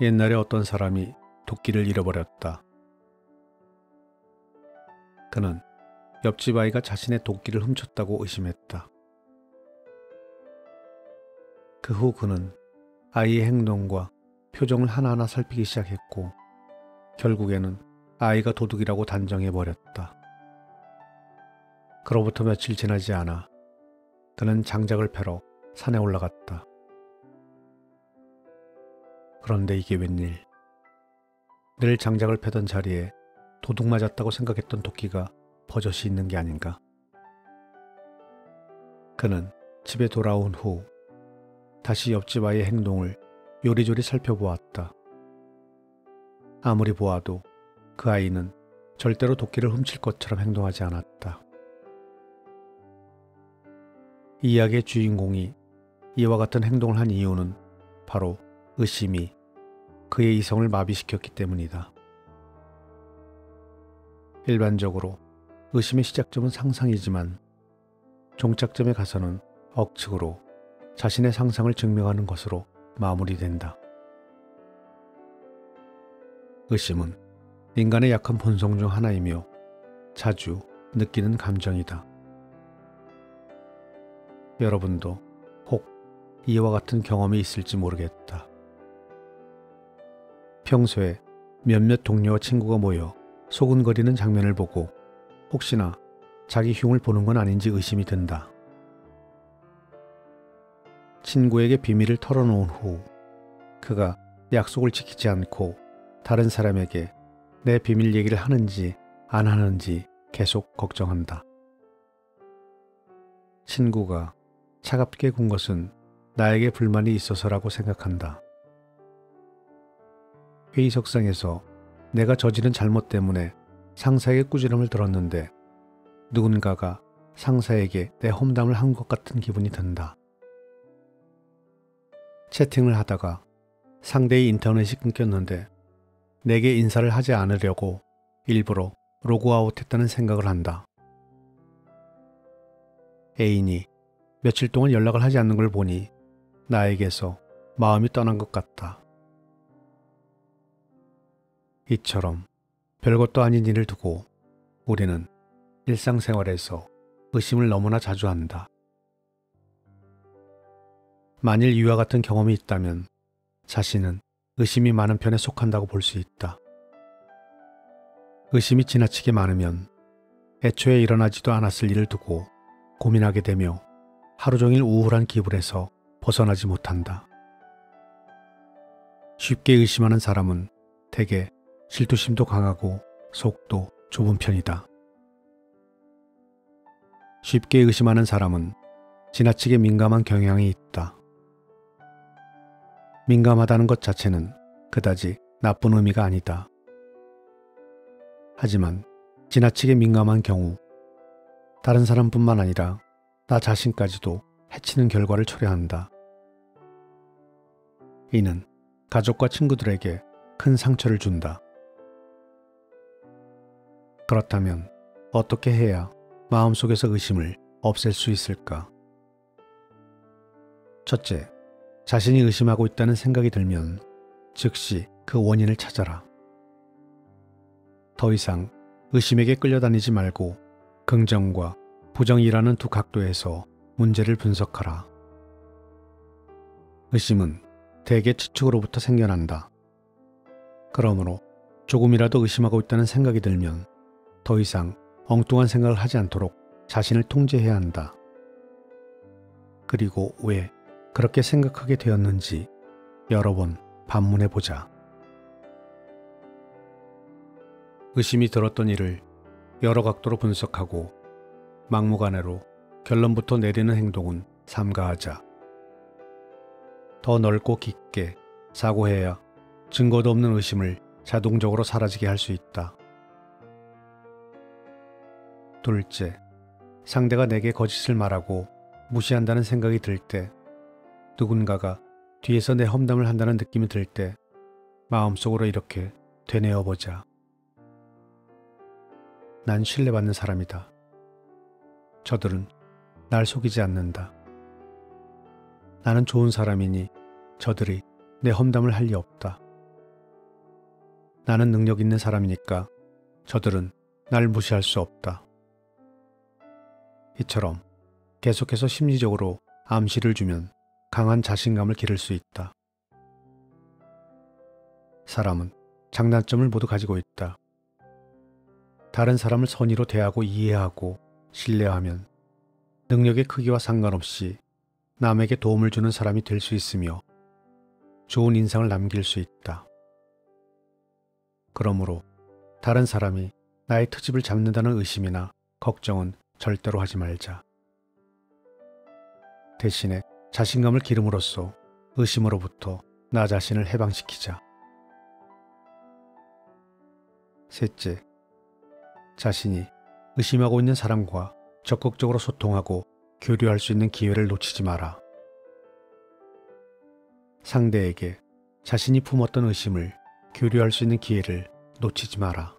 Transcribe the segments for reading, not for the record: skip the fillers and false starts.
옛날에 어떤 사람이 도끼를 잃어버렸다. 그는 옆집 아이가 자신의 도끼를 훔쳤다고 의심했다. 그 후 그는 아이의 행동과 표정을 하나하나 살피기 시작했고 결국에는 아이가 도둑이라고 단정해버렸다. 그로부터 며칠 지나지 않아 그는 장작을 패러 산에 올라갔다. 그런데 이게 웬일. 늘 장작을 패던 자리에 도둑 맞았다고 생각했던 도끼가 버젓이 있는 게 아닌가. 그는 집에 돌아온 후 다시 옆집 아이의 행동을 요리조리 살펴보았다. 아무리 보아도 그 아이는 절대로 도끼를 훔칠 것처럼 행동하지 않았다. 이 이야기의 주인공이 이와 같은 행동을 한 이유는 바로 의심이 그의 이성을 마비시켰기 때문이다. 일반적으로 의심의 시작점은 상상이지만 종착점에 가서는 억측으로 자신의 상상을 증명하는 것으로 마무리된다. 의심은 인간의 약한 본성 중 하나이며 자주 느끼는 감정이다. 여러분도 혹 이와 같은 경험이 있을지 모르겠다. 평소에 몇몇 동료와 친구가 모여 소근거리는 장면을 보고 혹시나 자기 흉을 보는 건 아닌지 의심이 든다. 친구에게 비밀을 털어놓은 후 그가 약속을 지키지 않고 다른 사람에게 내 비밀 얘기를 하는지 안 하는지 계속 걱정한다. 친구가 차갑게 군 것은 나에게 불만이 있어서라고 생각한다. 회의석상에서 내가 저지른 잘못 때문에 상사에게 꾸지람을 들었는데 누군가가 상사에게 내 험담을 한 것 같은 기분이 든다. 채팅을 하다가 상대의 인터넷이 끊겼는데 내게 인사를 하지 않으려고 일부러 로그아웃했다는 생각을 한다. 애인이 며칠 동안 연락을 하지 않는 걸 보니 나에게서 마음이 떠난 것 같다. 이처럼 별것도 아닌 일을 두고 우리는 일상생활에서 의심을 너무나 자주 한다. 만일 이와 같은 경험이 있다면 자신은 의심이 많은 편에 속한다고 볼 수 있다. 의심이 지나치게 많으면 애초에 일어나지도 않았을 일을 두고 고민하게 되며 하루 종일 우울한 기분에서 벗어나지 못한다. 쉽게 의심하는 사람은 대개 질투심도 강하고 속도 좁은 편이다. 쉽게 의심하는 사람은 지나치게 민감한 경향이 있다. 민감하다는 것 자체는 그다지 나쁜 의미가 아니다. 하지만 지나치게 민감한 경우 다른 사람뿐만 아니라 나 자신까지도 해치는 결과를 초래한다. 이는 가족과 친구들에게 큰 상처를 준다. 그렇다면 어떻게 해야 마음속에서 의심을 없앨 수 있을까? 첫째, 자신이 의심하고 있다는 생각이 들면 즉시 그 원인을 찾아라. 더 이상 의심에게 끌려다니지 말고 긍정과 부정이라는 두 각도에서 문제를 분석하라. 의심은 대개 추측으로부터 생겨난다. 그러므로 조금이라도 의심하고 있다는 생각이 들면 더 이상 엉뚱한 생각을 하지 않도록 자신을 통제해야 한다. 그리고 왜 그렇게 생각하게 되었는지 여러 번 반문해보자. 의심이 들었던 일을 여러 각도로 분석하고 막무가내로 결론부터 내리는 행동은 삼가하자. 더 넓고 깊게 사고해야 증거도 없는 의심을 자동적으로 사라지게 할 수 있다. 둘째, 상대가 내게 거짓을 말하고 무시한다는 생각이 들 때, 누군가가 뒤에서 내 험담을 한다는 느낌이 들 때 마음속으로 이렇게 되뇌어보자. 난 신뢰받는 사람이다. 저들은 날 속이지 않는다. 나는 좋은 사람이니 저들이 내 험담을 할 리 없다. 나는 능력 있는 사람이니까 저들은 날 무시할 수 없다. 이처럼 계속해서 심리적으로 암시를 주면 강한 자신감을 기를 수 있다. 사람은 장단점을 모두 가지고 있다. 다른 사람을 선의로 대하고 이해하고 신뢰하면 능력의 크기와 상관없이 남에게 도움을 주는 사람이 될 수 있으며 좋은 인상을 남길 수 있다. 그러므로 다른 사람이 나의 트집을 잡는다는 의심이나 걱정은 절대로 하지 말자. 대신에 자신감을 기름으로써 의심으로부터 나 자신을 해방시키자. 셋째, 자신이 의심하고 있는 사람과 적극적으로 소통하고 교류할 수 있는 기회를 놓치지 마라. 상대에게 자신이 품었던 의심을 교류할 수 있는 기회를 놓치지 마라.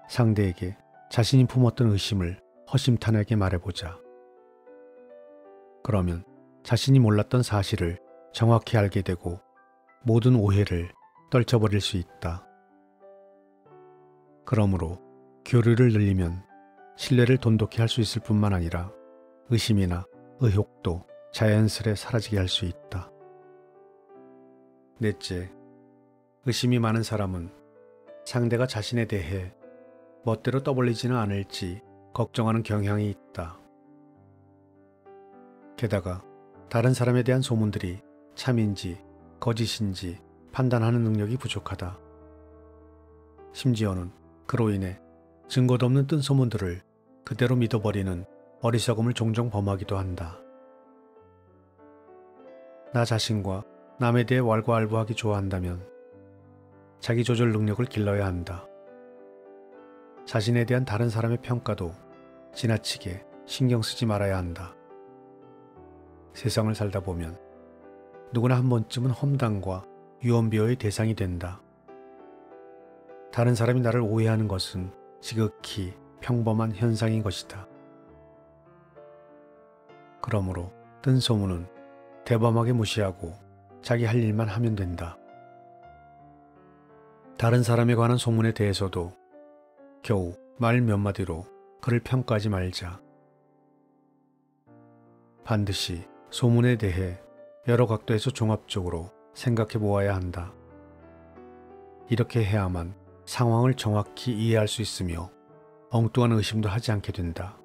상대에게 자신이 품었던 의심을 허심탄회하게 말해보자. 그러면 자신이 몰랐던 사실을 정확히 알게 되고 모든 오해를 떨쳐버릴 수 있다. 그러므로 교류를 늘리면 신뢰를 돈독히 할 수 있을 뿐만 아니라 의심이나 의혹도 자연스레 사라지게 할 수 있다. 넷째, 의심이 많은 사람은 상대가 자신에 대해 멋대로 떠벌리지는 않을지 걱정하는 경향이 있다. 게다가 다른 사람에 대한 소문들이 참인지 거짓인지 판단하는 능력이 부족하다. 심지어는 그로 인해 증거도 없는 뜬소문들을 그대로 믿어버리는 어리석음을 종종 범하기도 한다. 나 자신과 남에 대해 왈가왈부하기 좋아한다면 자기조절 능력을 길러야 한다. 자신에 대한 다른 사람의 평가도 지나치게 신경 쓰지 말아야 한다. 세상을 살다 보면 누구나 한 번쯤은 험담과 유언비어의 대상이 된다. 다른 사람이 나를 오해하는 것은 지극히 평범한 현상인 것이다. 그러므로 뜬 소문은 대범하게 무시하고 자기 할 일만 하면 된다. 다른 사람에 관한 소문에 대해서도 겨우 말 몇 마디로 그를 평가하지 말자. 반드시 소문에 대해 여러 각도에서 종합적으로 생각해 보아야 한다. 이렇게 해야만 상황을 정확히 이해할 수 있으며 엉뚱한 의심도 하지 않게 된다.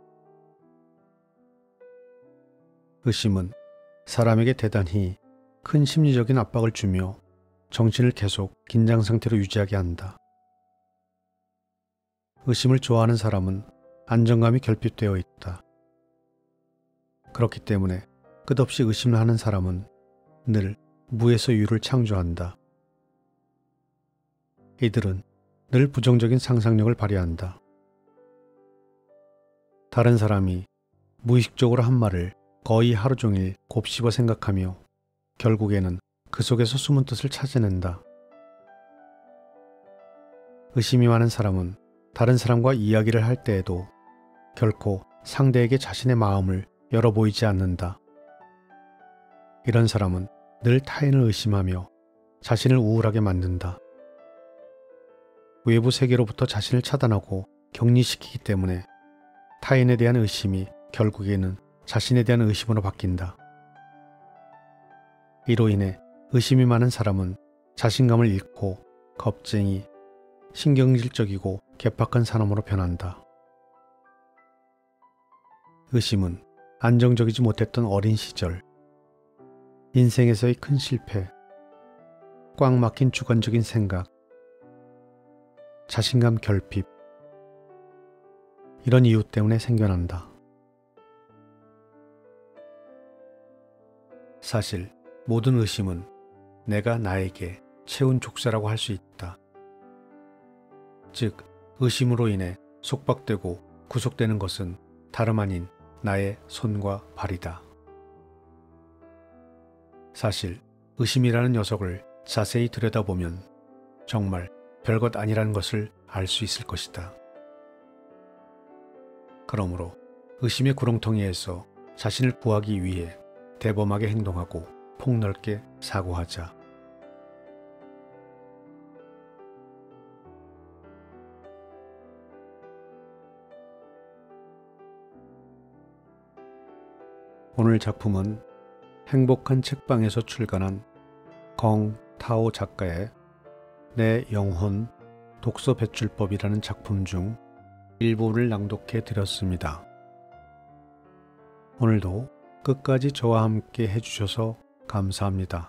의심은 사람에게 대단히 큰 심리적인 압박을 주며 정신을 계속 긴장 상태로 유지하게 한다. 의심을 좋아하는 사람은 안정감이 결핍되어 있다. 그렇기 때문에 끝없이 의심을 하는 사람은 늘 무에서 유를 창조한다. 이들은 늘 부정적인 상상력을 발휘한다. 다른 사람이 무의식적으로 한 말을 거의 하루 종일 곱씹어 생각하며 결국에는 그 속에서 숨은 뜻을 찾아낸다. 의심이 많은 사람은 다른 사람과 이야기를 할 때에도 결코 상대에게 자신의 마음을 열어 보이지 않는다. 이런 사람은 늘 타인을 의심하며 자신을 우울하게 만든다. 외부 세계로부터 자신을 차단하고 격리시키기 때문에 타인에 대한 의심이 결국에는 자신에 대한 의심으로 바뀐다. 이로 인해 의심이 많은 사람은 자신감을 잃고 겁쟁이, 신경질적이고 괴팍한 사람으로 변한다. 의심은 안정적이지 못했던 어린 시절, 인생에서의 큰 실패, 꽉 막힌 주관적인 생각, 자신감 결핍, 이런 이유 때문에 생겨난다. 사실 모든 의심은 내가 나에게 채운 족쇄라고 할 수 있다. 즉, 의심으로 인해 속박되고 구속되는 것은 다름 아닌 나의 손과 발이다. 사실 의심이라는 녀석을 자세히 들여다보면 정말 별것 아니라는 것을 알 수 있을 것이다. 그러므로 의심의 구렁텅이에서 자신을 구하기 위해 대범하게 행동하고 폭넓게 사고하자. 오늘 작품은 행복한 책방에서 출간한 공 타오 작가의 내 영혼 독서 배출법이라는 작품 중 일부를 낭독해 드렸습니다. 오늘도 끝까지 저와 함께 해주셔서 감사합니다.